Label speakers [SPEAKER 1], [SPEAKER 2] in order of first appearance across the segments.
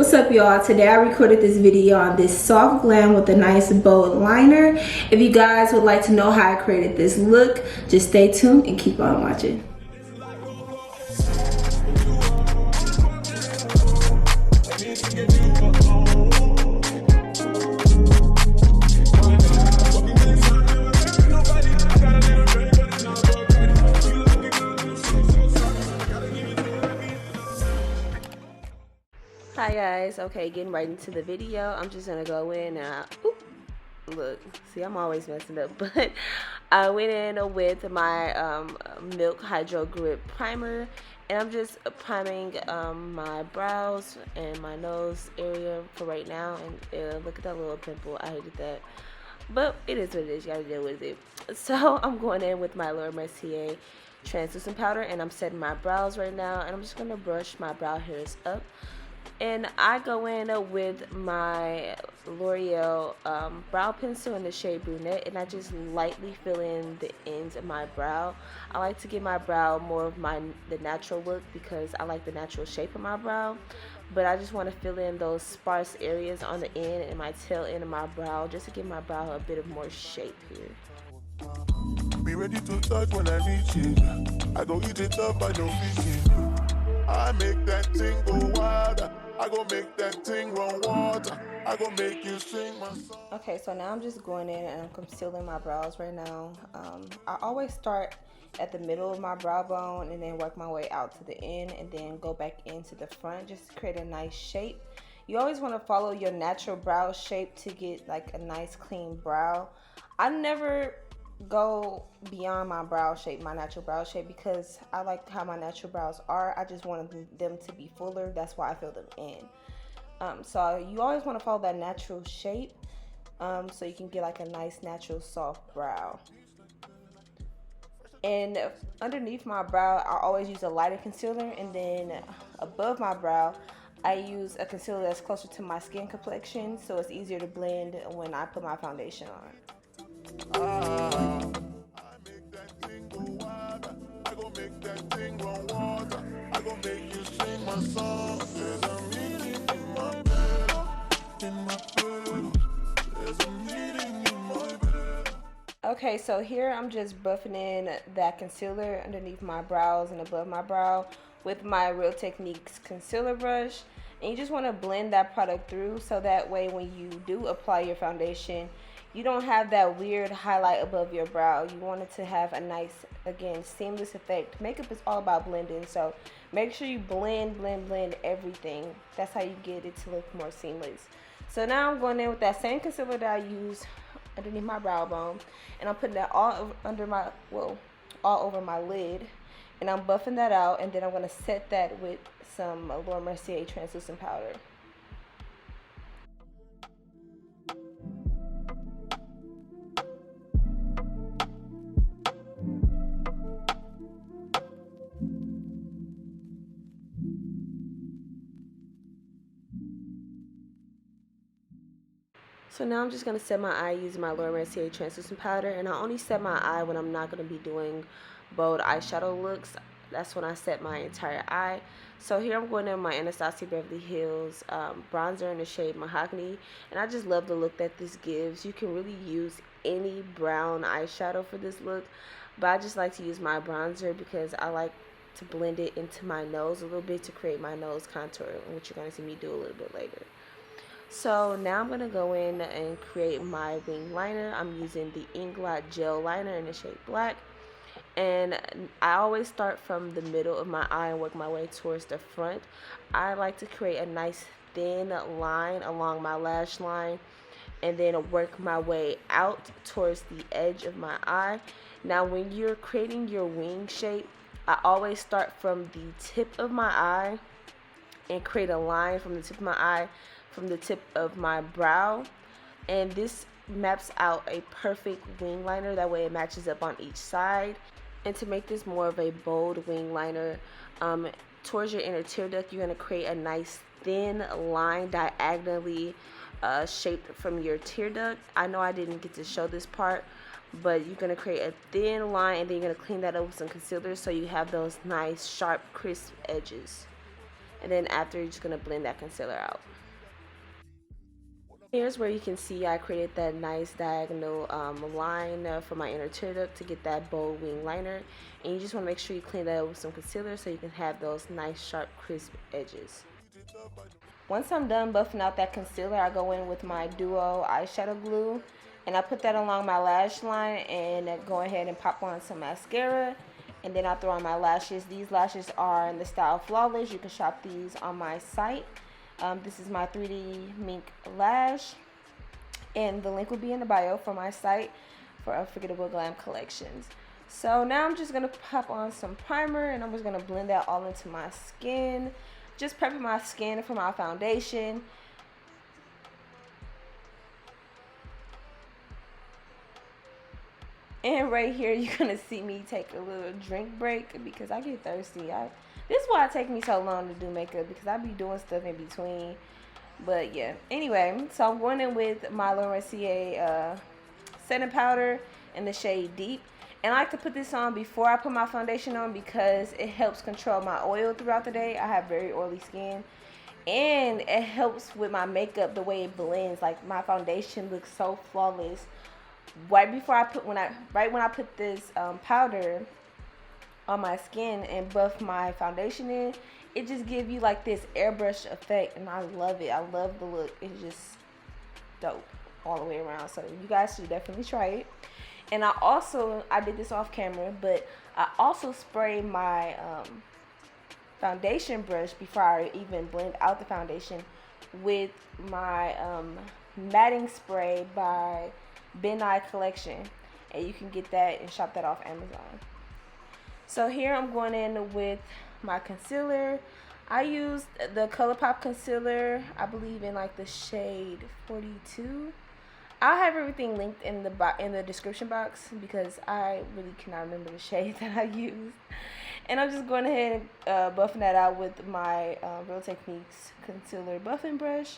[SPEAKER 1] What's up, y'all? Today I recorded this video on this soft glam with a nice bold liner. If you guys would like to know how I created this look, just stay tuned and keep on watching. Hi guys, okay, getting right into the video. I'm just gonna go in and look, see, I'm always messing up, but I went in with my Milk Hydro Grip primer, and I'm just priming my brows and my nose area for right now. And look at that little pimple. I hated that, but it is what it is. You gotta deal with it. So I'm going in with my Mercier translucent powder, and I'm setting my brows right now, and I'm just gonna brush my brow hairs up. And I go in with my L'Oreal brow pencil in the shade Brunette, and I just lightly fill in the ends of my brow. I like to give my brow more of the natural look because I like the natural shape of my brow. But I just want to fill in those sparse areas on the end and my tail end of my brow just to give my brow a bit of more shape here.
[SPEAKER 2] Be ready to touch when I reach it. I go eat it up, I don't reach it. I make that thing go wild. I go make that thing run water. I go make you sing my song.
[SPEAKER 1] Okay, so now I'm just going in and I'm concealing my brows right now. I always start at the middle of my brow bone and then work my way out to the end and then go back into the front just to create a nice shape. You always want to follow your natural brow shape to get like a nice clean brow. I never go beyond my brow shape, my natural brow shape, because I like how my natural brows are. I just wanted them to be fuller. That's why I fill them in. So you always want to follow that natural shape so you can get like a nice natural soft brow. And underneath my brow, I always use a lighter concealer, and then above my brow I use a concealer that's closer to my skin complexion, so it's easier to blend when I put my foundation on.
[SPEAKER 2] I make that thing go wild. I go make that thing run water. I go make you sing my song. There's a meaning in my bed, in my bed. There's a meaning in my bed.
[SPEAKER 1] Okay, so here I'm just buffing in that concealer underneath my brows and above my brow with my Real Techniques concealer brush. And you just want to blend that product through so that way when you do apply your foundation, you don't have that weird highlight above your brow. You want it to have a nice, again, seamless effect. Makeup is all about blending, so make sure you blend everything. That's how you get it to look more seamless. So now I'm going in with that same concealer that I use underneath my brow bone, and I'm putting that all over my lid, and I'm buffing that out, and then I'm going to set that with some Mercier translucent powder. So now I'm just going to set my eye using my Mercier translucent powder, and I only set my eye when I'm not going to be doing bold eyeshadow looks. That's when I set my entire eye. So here I'm going in my Anastasia Beverly Hills bronzer in the shade Mahogany, and I just love the look that this gives. You can really use any brown eyeshadow for this look, but I just like to use my bronzer because I like to blend it into my nose a little bit to create my nose contour, which you're going to see me do a little bit later. So now I'm going to go in and create my wing liner. I'm using the Inglot gel liner in the shade Black. And I always start from the middle of my eye and work my way towards the front. I like to create a nice thin line along my lash line and then work my way out towards the edge of my eye. Now when you're creating your wing shape, I always start from the tip of my eye and create a line from the tip of my eye, from the tip of my brow, and this maps out a perfect wing liner. That way it matches up on each side. And to make this more of a bold wing liner, towards your inner tear duct, you're going to create a nice thin line diagonally shaped from your tear duct. I know I didn't get to show this part, but you're going to create a thin line, and then you're going to clean that up with some concealer so you have those nice sharp crisp edges. And then after, you're just going to blend that concealer out. Here's where you can see I created that nice diagonal line for my inner tear duct to get that bold wing liner. And you just want to make sure you clean that up with some concealer so you can have those nice sharp crisp edges. Once I'm done buffing out that concealer, I go in with my Duo eyeshadow glue and I put that along my lash line and go ahead and pop on some mascara. And then I throw on my lashes. These lashes are in the style Flawless. You can shop these on my site. This is my 3D mink lash, and the link will be in the bio for my site for Unforgettable Glam collections. So now I'm just going to pop on some primer and I'm just going to blend that all into my skin. Just prepping my skin for my foundation. And right here, you're going to see me take a little drink break because I get thirsty. This is why it takes me so long to do makeup, because I be doing stuff in between. But yeah, anyway, so I'm going in with my Mercier setting powder in the shade Deep. And I like to put this on before I put my foundation on because it helps control my oil throughout the day. I have very oily skin. And it helps with my makeup, the way it blends. Like, my foundation looks so flawless. Right when I put this powder on my skin and buff my foundation in, it just gives you like this airbrush effect, and I love it. I love the look. It's just dope all the way around. So you guys should definitely try it. And I did this off camera, but I also spray my foundation brush before I even blend out the foundation with my matting spray by Ben Nye Collection, and you can get that and shop that off Amazon. So here I'm going in with my concealer. I used the ColourPop concealer, I believe in like the shade 42. I'll have everything linked in the description box because I really cannot remember the shade that I used. And I'm just going ahead and buffing that out with my Real Techniques concealer buffing brush.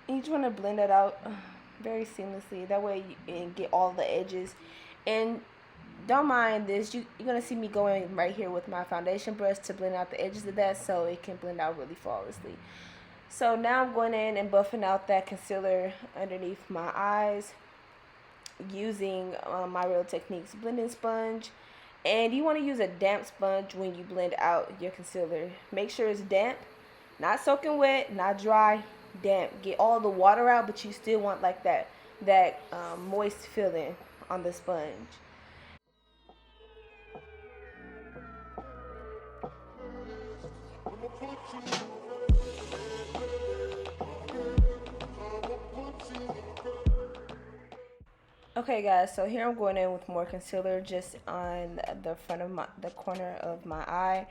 [SPEAKER 1] And you just want to blend that out very seamlessly. That way you can get all the edges. And don't mind this. You're going to see me going right here with my foundation brush to blend out the edges of that so it can blend out really flawlessly. So now I'm going in and buffing out that concealer underneath my eyes using my Real Techniques blending sponge. And you want to use a damp sponge when you blend out your concealer. Make sure it's damp, not soaking wet, not dry, damp. Get all the water out, but you still want like that moist feeling on the sponge. Okay guys, so here I'm going in with more concealer just on the front of the corner of my eye,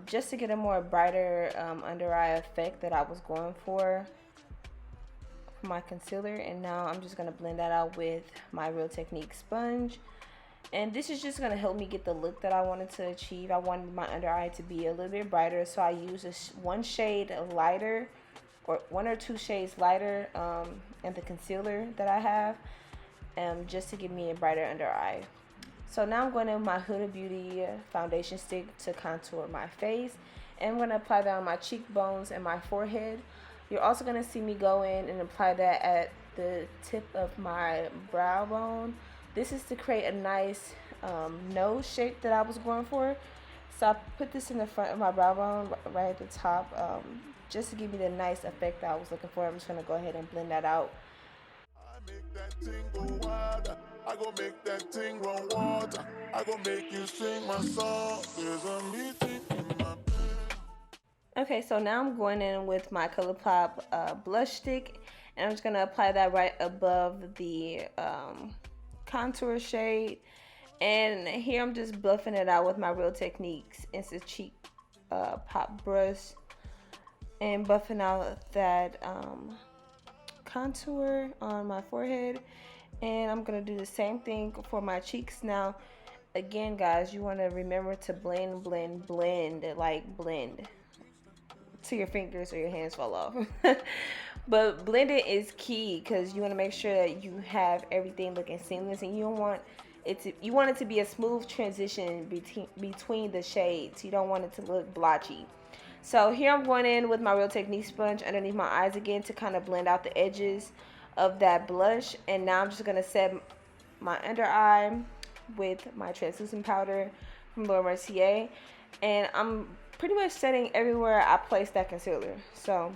[SPEAKER 1] just to get a more brighter under eye effect that I was going for my concealer. And now I'm just going to blend that out with my Real Techniques sponge, and this is just going to help me get the look that I wanted to achieve. I wanted my under eye to be a little bit brighter, so I use one shade lighter, or 1 or 2 shades lighter in the concealer that I have, just to give me a brighter under eye. So now I'm going in with my Huda Beauty foundation stick to contour my face, and I'm going to apply that on my cheekbones and my forehead. You're also going to see me go in and apply that at the tip of my brow bone. This is to create a nice nose shape that I was going for. So I put this in the front of my brow bone right at the top, just to give me the nice effect that I was looking for. I'm just going to go ahead and blend that out.
[SPEAKER 2] Make that thing go wilder. I go make that thing run water. I go make you sing my song. There's a meeting in my bed.
[SPEAKER 1] Okay, so now I'm going in with my ColourPop blush stick, and I'm just going to apply that right above the contour shade. And here I'm just buffing it out with my Real Techniques Instant Cheek Pop brush, and buffing out that contour on my forehead. And I'm gonna do the same thing for my cheeks. Now again guys, you want to remember to blend till your fingers or your hands fall off. But blending is key because you want to make sure that you have everything looking seamless, and you want it to be a smooth transition between the shades. You don't want it to look blotchy. So here I'm going in with my Real Technique sponge underneath my eyes again to kind of blend out the edges of that blush. And now I'm just going to set my under eye with my translucent powder from Laura Mercier. And I'm pretty much setting everywhere I place that concealer. So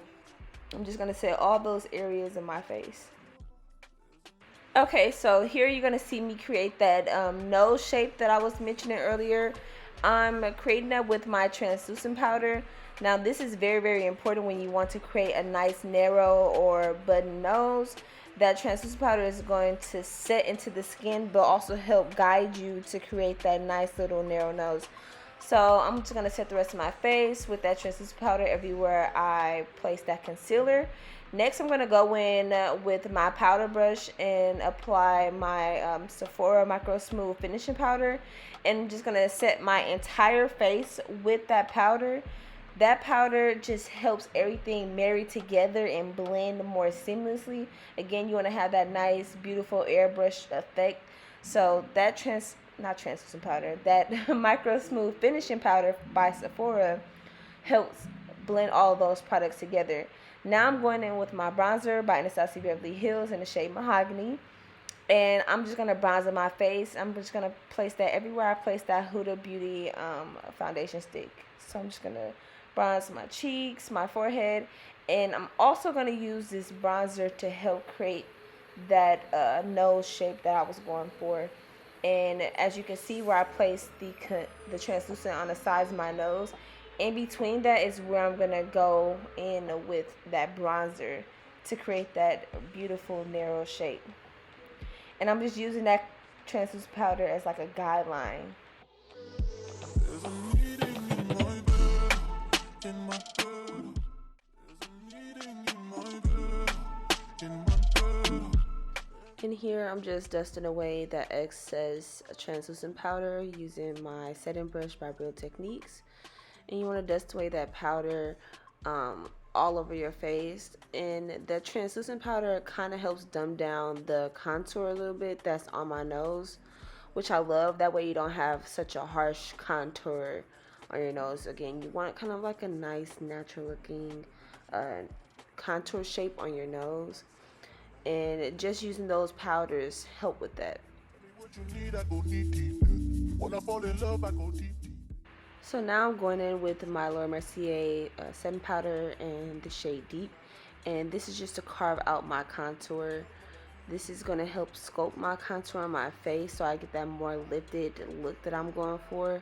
[SPEAKER 1] I'm just going to set all those areas in my face. Okay, so here you're going to see me create that nose shape that I was mentioning earlier. I'm creating that with my translucent powder. Now this is very, very important when you want to create a nice narrow or button nose. That translucent powder is going to set into the skin but also help guide you to create that nice little narrow nose. So I'm just going to set the rest of my face with that translucent powder everywhere I place that concealer. Next, I'm going to go in with my powder brush and apply my Sephora Micro Smooth Finishing Powder. And I'm just going to set my entire face with that powder. That powder just helps everything marry together and blend more seamlessly. Again, you want to have that nice, beautiful airbrush effect. So that not translucent powder, that Micro Smooth Finishing Powder by Sephora helps blend all those products together. Now I'm going in with my bronzer by Anastasia Beverly Hills in the shade Mahogany. And I'm just going to bronze my face. I'm just going to place that everywhere I place that Huda Beauty foundation stick. So I'm just going to bronze my cheeks, my forehead. And I'm also going to use this bronzer to help create that nose shape that I was going for. And as you can see where I placed the translucent on the sides of my nose, in between that is where I'm going to go in with that bronzer to create that beautiful narrow shape. And I'm just using that translucent powder as like a guideline. In here, I'm just dusting away that excess translucent powder using my setting brush by Real Techniques. And you want to dust away that powder all over your face. And that translucent powder kind of helps dumb down the contour a little bit that's on my nose, which I love. That way you don't have such a harsh contour on your nose. Again, you want kind of like a nice natural looking contour shape on your nose. And just using those powders help with that. So now I'm going in with my Laura Mercier setting powder in the shade Deep. And this is just to carve out my contour. This is going to help sculpt my contour on my face so I get that more lifted look that I'm going for.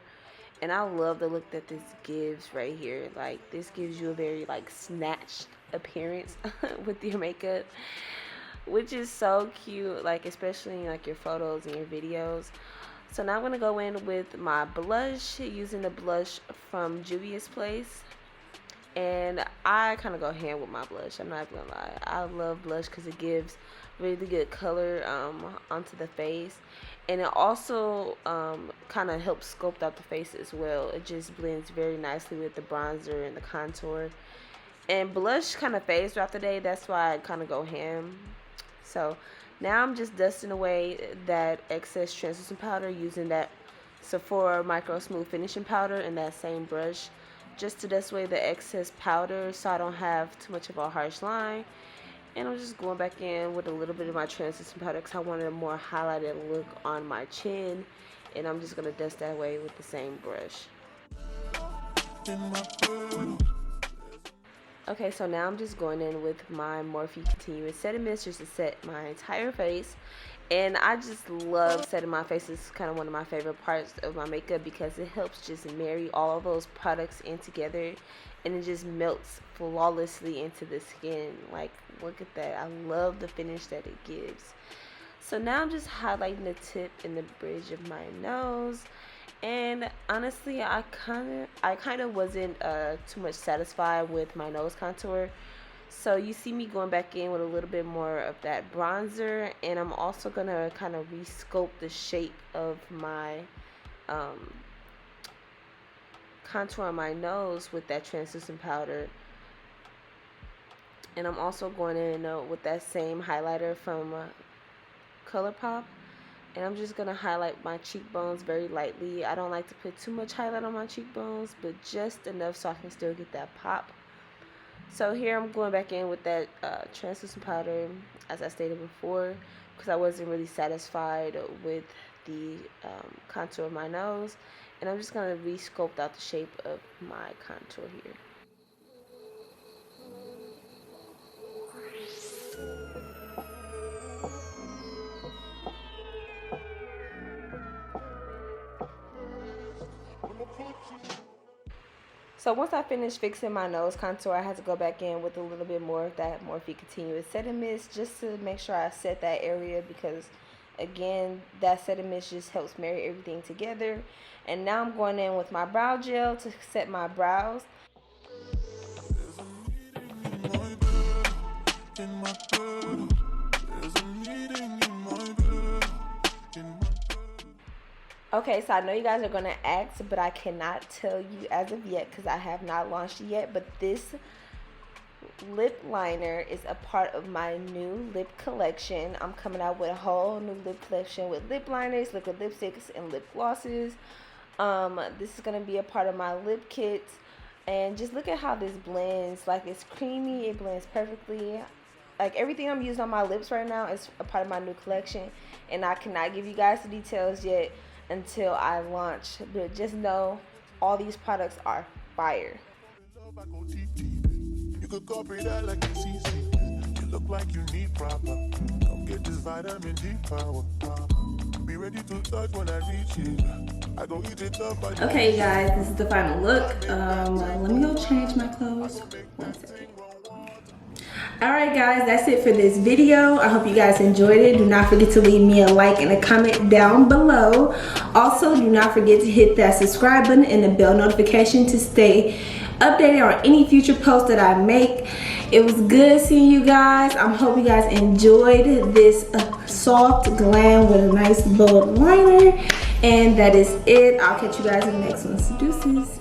[SPEAKER 1] And I love the look that this gives right here. Like, this gives you a very like snatched appearance with your makeup, which is so cute, like especially in like your photos and your videos. So now I'm going to go in with my blush using the blush from Juvia's Place. And I kind of go hand with my blush, I'm not going to lie. I love blush because it gives really good color onto the face. And it also kind of helps sculpt out the face as well. It just blends very nicely with the bronzer and the contour. And blush kind of fades throughout the day. That's why I kind of go ham. So now I'm just dusting away that excess translucent powder using that Sephora Micro Smooth Finishing Powder and that same brush, just to dust away the excess powder so I don't have too much of a harsh line. And I'm just going back in with a little bit of my translucent powder because I wanted a more highlighted look on my chin. And I'm just going to dust that away with the same brush. Okay, so now I'm just going in with my Morphe Continuous Setting Mist just to set my entire face. And I just love setting my face. It's kind of one of my favorite parts of my makeup because it helps just marry all of those products in together. And it just melts flawlessly into the skin. Like, look at that. I love the finish that it gives. So now I'm just highlighting the tip and the bridge of my nose. And honestly, I kind of wasn't too much satisfied with my nose contour. So you see me going back in with a little bit more of that bronzer, and I'm also gonna kind of resculpt the shape of my contour on my nose with that translucent powder. And I'm also going in with that same highlighter from ColourPop And I'm just going to highlight my cheekbones very lightly. I don't like to put too much highlight on my cheekbones, but just enough so I can still get that pop. So here I'm going back in with that translucent powder, as I stated before, because I wasn't really satisfied with the contour of my nose. And I'm just going to re-sculpt out the shape of my contour here. So once I finished fixing my nose contour, I had to go back in with a little bit more of that Morphe Continuous Setting Mist just to make sure I set that area, because again, that setting mist just helps marry everything together. And now I'm going in with my brow gel to set my brows. Okay, so I know you guys are going to ask, but I cannot tell you as of yet because I have not launched it yet. But this lip liner is a part of my new lip collection. I'm coming out with a whole new lip collection with lip liners, liquid lipsticks, and lip glosses. This is going to be a part of my lip kit. And just look at how this blends. Like, it's creamy. It blends perfectly. Like, everything I'm using on my lips right now is a part of my new collection. And I cannot give you guys the details yet until I launch, but just know all these products are fire.
[SPEAKER 2] You could copy that like it's easy. You look like you need proper. Come get this vitamin D power. Be ready to touch when I reach it. I go eat it up.
[SPEAKER 3] Okay, guys, this is the final look. Let me go change my clothes. 1 second. Alright guys, that's it for this video. I hope you guys enjoyed it. Do not forget to leave me a like and a comment down below. Also, do not forget to hit that subscribe button and the bell notification to stay updated on any future posts that I make. It was good seeing you guys. I hope you guys enjoyed this soft glam with a nice bold liner. And that is it. I'll catch you guys in the next one. Deuces.